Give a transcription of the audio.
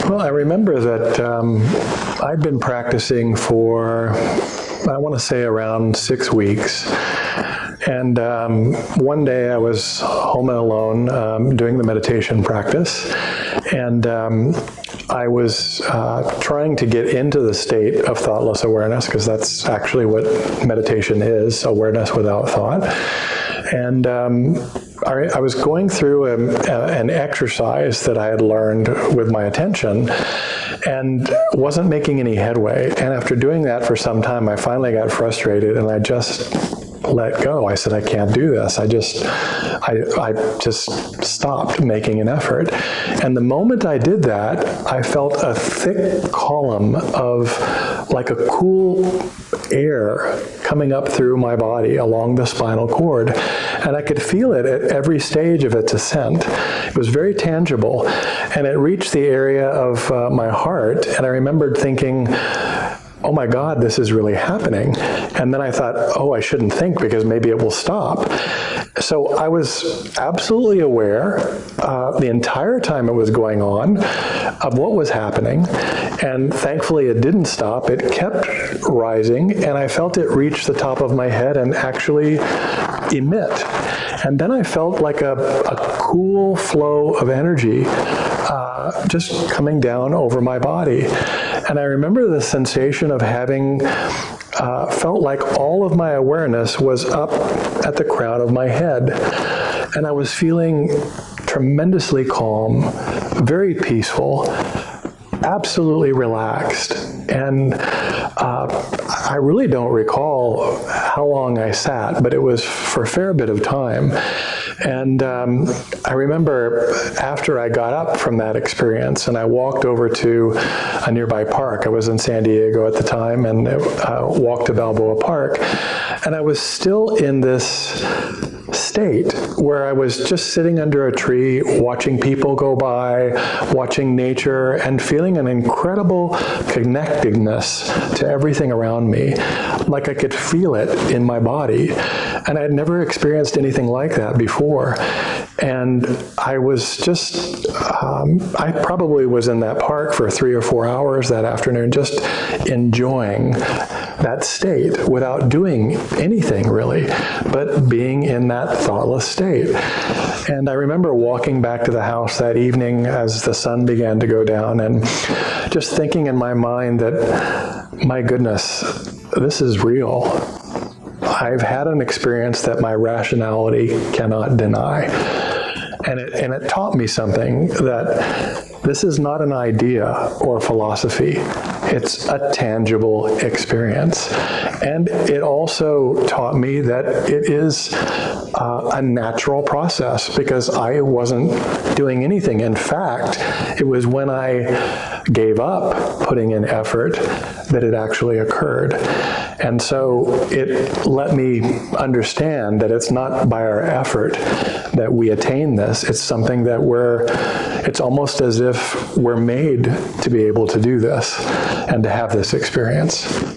Well, I remember that I'd been practicing for, I want to say, around 6 weeks. And one day I was home and alone doing the meditation practice, and I was trying to get into the state of thoughtless awareness, because that's actually what meditation is, awareness without thought. And I was going through an exercise that I had learned with my attention and wasn't making any headway. And after doing that for some time, I finally got frustrated and I just let go. I said, I can't do this. I just stopped making an effort. And the moment I did that, I felt a thick column of like a cool air coming up through my body along the spinal cord. And I could feel it at every stage of its ascent. It was very tangible. And it reached the area of my heart. And I remembered thinking, oh my God, this is really happening. And then I thought, oh, I shouldn't think because maybe it will stop. So I was absolutely aware the entire time it was going on of what was happening. And thankfully it didn't stop. It kept rising, and I felt it reach the top of my head and actually emit. And then I felt like a cool flow of energy just coming down over my body. And I remember the sensation of having felt like all of my awareness was up at the crown of my head. And I was feeling tremendously calm, very peaceful, absolutely relaxed. And I really don't recall how long I sat, but it was for a fair bit of time. And I remember after I got up from that experience and I walked over to a nearby park. I was in San Diego at the time, and walked to Balboa Park. And I was still in this state where I was just sitting under a tree, watching people go by, watching nature, and feeling an incredible connectedness to everything around me, like I could feel it in my body. And I had never experienced anything like that before. And I was just, I probably was in that park for 3 or 4 hours that afternoon, just enjoying that state without doing anything really, but being in that thoughtless state. And I remember walking back to the house that evening as the sun began to go down and just thinking in my mind that, my goodness, this is real. I've had an experience that my rationality cannot deny. And it taught me something, that this is not an idea or philosophy. It's a tangible experience. And it also taught me that it is a natural process, because I wasn't doing anything. In fact, it was when I gave up putting in effort that it actually occurred. And so it let me understand that it's not by our effort that we attain this. It's something that it's almost as if we're made to be able to do this and to have this experience.